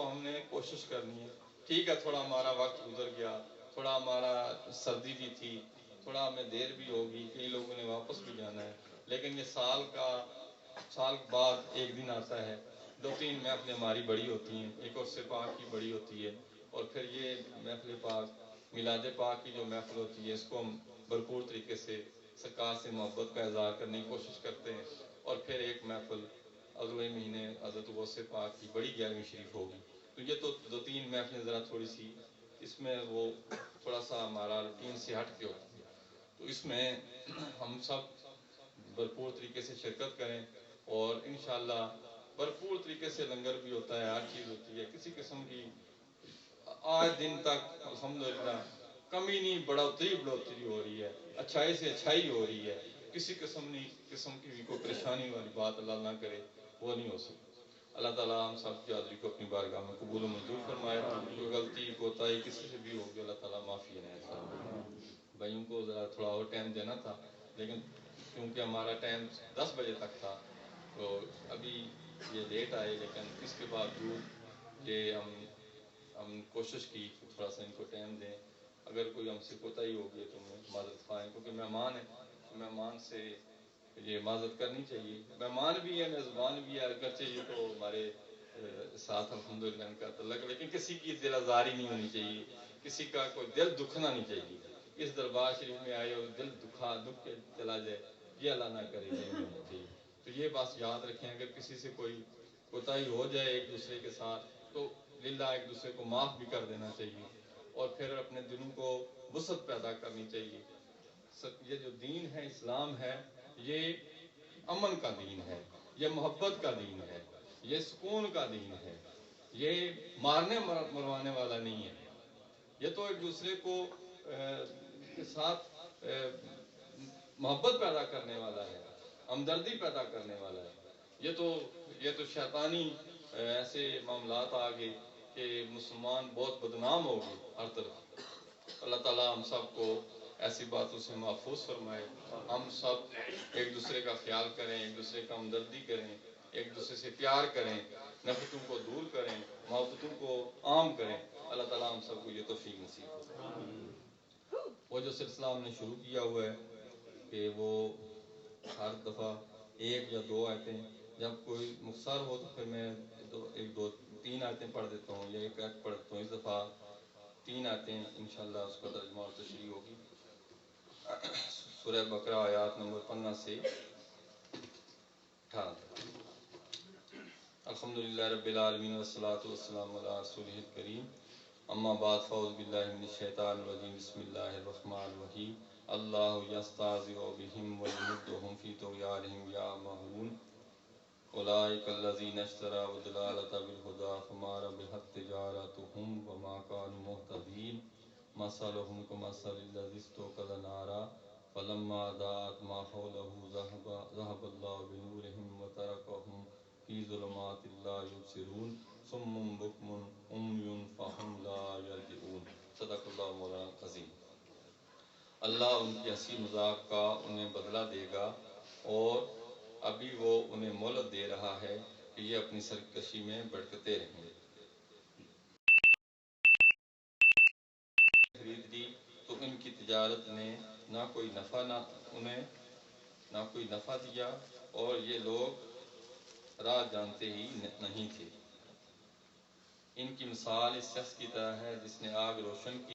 ہم نے کوشش کرنی ہے. ٹھیک ہے تھوڑا ہمارا وقت گزر گیا, تھوڑا ہمارا سردی بھی تھی, تھوڑا ہمیں دیر بھی ہوگی, کئی لوگوں نے واپس بھی جانا ہے, لیکن یہ سال بعد ایک دن آتا ہے. 2-3 محفلیں ہماری بڑی ہوتی ہیں, ایک عرس پاک کی بڑی ہوتی ہے, اور پھر یہ محفل پاک میلاد پاک کی جو محفل ہوتی ہے اس کو ہم بھرپور طریقے سے سرکار سے محبت کا اظہار کرنے کی کوشش کرتے ہیں. اور پھر ایک محفل اگلے مہینے حضرت غوث پاک کی بڑی 11ویں شریف ہوگی. تو یہ تو 2-3 محفلیں ذرا تھوڑی سی اس میں وہ تھوڑا سا ہمارا روٹین سے ہٹ کے ہوتی ہے. تو اس میں ہم سب بھرپور طریقے سے شرکت کریں, اور انشاءاللہ بھرپور طریقے سے لنگر بھی ہوتا ہے, ہر چیز ہوتی ہے. کسی قسم کی آج دن تک الحمدللہ کمی نہیں, بڑھوتری ہو رہی ہے, اچھائی سے اچھائی ہو رہی ہے. کسی قسم کی بھی کوئی پریشانی والی بات اللہ نہ کرے, وہ نہیں ہو سکتی. اللہ تعالیٰ ہم سب کی حاضری کو اپنی بارگاہ میں قبول و منظور فرمائے. کوئی غلطی کوتاہی کسی سے بھی ہوگی اللہ تعالیٰ معافی عنایت فرمائے. بھائیوں کو ذرا تھوڑا اور ٹائم دینا تھا, لیکن کیونکہ ہمارا ٹائم 10 بجے تک تھا تو ابھی یہ لیٹ آئے, لیکن اس کے باوجود یہ ہم کوشش کی کہ تھوڑا سا ان کو ٹائم دیں. اگر کوئی ہم سے کوتاہی ہوگی تو معذرت خواہیں, کیونکہ مہمان ہیں, مہمان سے یہ معذرت کرنی چاہیے. مہمان بھی ہے, میزبان بھی ہے, اگرچہ یہ تو ہمارے ساتھ الحمدللہ ان کا تعلق, لیکن کسی کی دل آزاری نہیں ہونی چاہیے, کسی کا کوئی دل دکھنا نہیں چاہیے. اس دربار شریف میں آئے اور دل دکھ کے چلا جائے, یہ اللہ نہ کرے, یہ نہیں ہونا چاہیے. تو یہ بات یاد رکھیں, اگر کسی سے کوئی کوتاہی ہو جائے ایک دوسرے کے ساتھ تو للہ ایک دوسرے کو معاف بھی کر دینا چاہیے, اور پھر اپنے دلوں کو وسعت پیدا کرنی چاہیے. یہ جو دین ہے, اسلام ہے, یہ امن کا دین ہے, یہ محبت کا دین ہے, یہ سکون کا دین ہے, یہ مارنے مروانے والا نہیں ہے. یہ تو ایک دوسرے کو کے ساتھ محبت پیدا کرنے والا ہے, ہمدردی پیدا کرنے والا ہے. یہ تو شیطانی ایسے معاملات آگے کہ مسلمان بہت بدنام ہو گئے ہر طرف. اللہ تعالیٰ ہم سب کو ایسی باتوں سے محفوظ فرمائے. ہم سب ایک دوسرے کا خیال کریں, ایک دوسرے کا ہمدردی کریں, ایک دوسرے سے پیار کریں, نفرتوں کو دور کریں, محبتوں کو عام کریں. اللہ تعالیٰ ہم سب کو یہ توفیق نصیب ہو. وہ جو سلسلہ ہم نے شروع کیا ہوا ہے کہ وہ ہر دفعہ 1 یا 2 آیتیں, جب کوئی مختصر ہو تو پھر میں 3 آیتیں پڑھ دیتا ہوں یا 1 آیت پڑھتا ہوں. اس دفعہ 3 آیتیں انشاءاللہ اس کا ترجمہ اور تشریح ہوگی. سورہ بقرہ آیات نمبر 15 سے 18 تک. الحمدللہ رب العالمین والصلاة والسلام علی رسولہ الکریم. اما بعد فاعوذ باللہ من الشیطان الرجیم. بسم اللہ الرحمن الرحیم. اللہ یستہزئ بہم ویمدہم فی طغیانہم یعمہون. اولئک الذین اشتروا الضلالۃ بالہدی فما ربحت تجارتہم وما کانوا مہتدین. مثلہم کمثل الذی استوقد نارا فلما اضاءت ما حولہ ذہب اللہ بنورہم وترکہم فی ظلمات لا یبصرون. صم بکم عمی فہم لا یرجعون. صدق اللہ مولانا العظیم. اللہ ان کی ہنسی مذاق کا انہیں بدلہ دے گا, اور ابھی وہ انہیں مہلت دے رہا ہے کہ یہ اپنی سرکشی میں بھٹکتے رہیں. خرید لی تو ان کی تجارت نے نہ کوئی نفع دیا, اور یہ لوگ راہ جانتے ہی نہیں تھے. ان کی مثال اس شخص کی طرح ہے جس نے آگ روشن کی,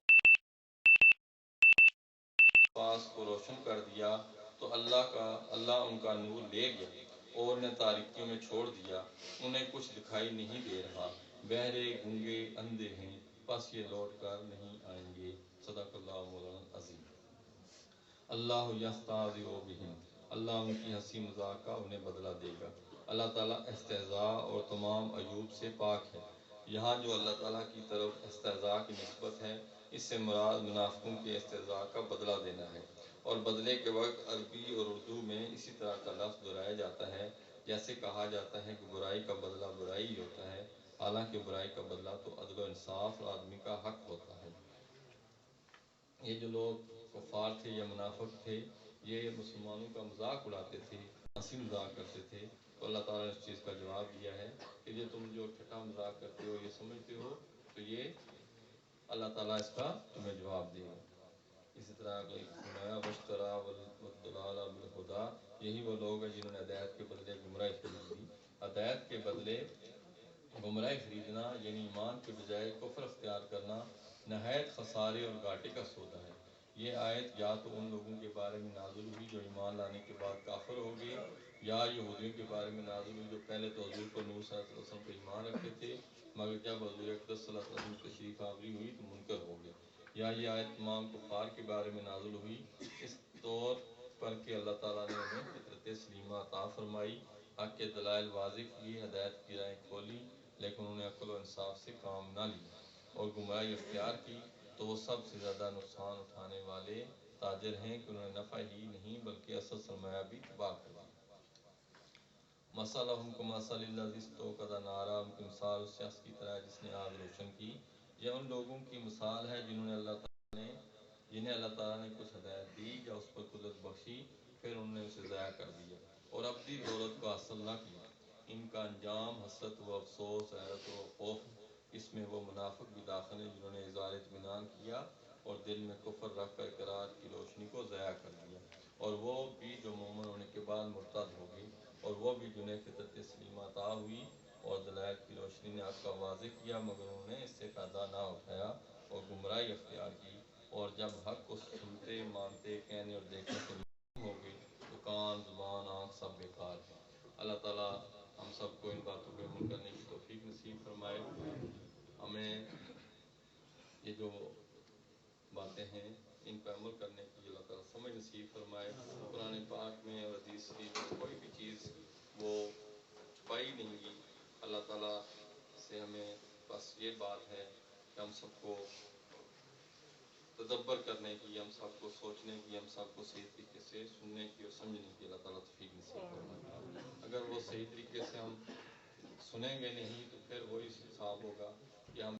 پاس کو روشن کر دیا تو اللہ ان کا نور لے گیا اور انہیں تاریکیوں میں چھوڑ دیا. انہیں کچھ دکھائی نہیں دے رہا, بہرے گونگے اندھے ہیں, بس یہ لوٹ کر نہیں آئیں گے. صدق اللہ مولانا العظیم. اللہ یستہزئ بہم, اللہ ان کی ہنسی مذاق کا انہیں بدلہ دے گا. اللہ تعالیٰ استہزاء اور تمام عیوب سے پاک ہے. یہاں جو اللہ تعالیٰ کی طرف استہزاء کی نسبت ہے, اس سے مراد منافقوں کے استہزاء کا بدلہ دینا ہے. اور بدلے کے وقت عربی اور اردو میں اسی طرح کا لفظ دہرایا جاتا ہے, جیسے کہا جاتا ہے کہ برائی کا بدلہ برائی ہی ہوتا ہے, حالانکہ برائی کا بدلہ تو عدل و انصاف اور آدمی کا حق ہوتا ہے. یہ جو لوگ کفار تھے یا منافق تھے, یہ مسلمانوں کا مذاق اڑاتے تھے, ہنسی مذاق کرتے تھے, تو اللہ تعالیٰ نے اس چیز کا جواب دیا ہے کہ یہ تم جو ٹھٹا مذاق کرتے ہو، یہ سمجھتے ہو، تو یہ اللہ تعالیٰ اس کا تمہیں جواب دے گا۔ اسی طرح فرمایا وَاشْتَرَى وَالضَّلَالَ بِالْهُدَىٰ، یہی وہ لوگ ہیں جنہوں نے ہدایت کے بدلے گمراہی خرید لی۔ ہدایت کے بدلے گمراہی خریدنا یعنی ایمان کے بجائے کفر اختیار کرنا نہایت خسارے اور گھاٹے کا سودا ہے۔ یہ آیت یا تو ان لوگوں کے بارے میں نازل ہوئی جو ایمان لانے کے بعد کافر ہو گئے، یا یہودیوں کے بارے میں نازل ہوئی جو پہلے تو حضور پر نور صلی اللہ علیہ وسلم پر ایمان رکھتے تھے، مگر جب حضور اقدس صلی اللہ علیہ وسلم تشریف آوری ہوئی تو منکر ہو گئے، یا یہ آیت تمام کفار کے بارے میں نازل ہوئی اس طور پر کہ اللہ تعالیٰ نے انہیں فطرت سلیمہ عطا فرمائی، حق کے دلائل واضح کیے، ہدایت کی راہیں کھولی، لیکن انہوں نے عقل و انصاف سے کام نہ لیا اور گمراہی اختیار کی، تو وہ سب سے زیادہ نقصان اٹھانے والے تاجر ہیں کہ انہوں نے نفع ہی نہیں بلکہ اصل سرمایہ بھی تباہ کر دیا۔ مثلہم کمثل الذی استوقد نارا، ان کی مثال اس شخص کی طرح جس نے آگ روشن کی۔ یہ ان لوگوں کی مثال ہے جنہیں اللہ تعالیٰ نے کچھ ہدایت دی یا اس پر قدرت بخشی، پھر انہوں نے اسے ضائع کر دیا اور اپنی دولت کو حاصل نہ کیا۔ ان کا انجام حسرت و افسوس، حیرت و خوف، اس میں وہ منافق بھی داخل ہیں جنہوں نے اظہار اطمینان کیا اور دل میں کفر رکھ کر اقرار کی روشنی کو ضائع کر دیا، اور وہ بھی جو مومن ہونے کے بعد مرتد ہو گئے، اور وہ بھی جنہیں فطرت سلیمہ عطا ہوئی اور دلائل کی روشنی نے حق کا واضح کیا، مگر انہوں نے اس سے فائدہ نہ اٹھایا اور گمراہی اختیار کی، اور جب حق کو سنتے، مانتے، کہنے اور دیکھنے سے ہو گئے تو کان، زبان، آنکھ سب بیکار ہیں۔ اللہ تعالیٰ ہم سب کو ان باتوں پہ عمل کرنے کی توفیق نصیب فرمائے۔ ہمیں یہ جو باتیں ہیں ان پہ عمل کرنے کی اللہ تعالیٰ سمجھ نصیب فرمائے۔ قرآن پاک میں اور حدیث شریف میں کوئی بھی چیز وہ چھپائی نہیں گی۔ اللہ تعالیٰ سے ہمیں بس یہ بات ہے کہ ہم سب کو تدبر کرنے کی، ہم سب کو سوچنے کی، ہم سب کو صحیح طریقے سے سننے کی اور سمجھنے کی اللہ تعالیٰ توفیق نصیب فرمائے۔ اگر وہ صحیح طریقے سے ہم سنیں گے نہیں تو پھر وہی حساب ہوگا کہ ہم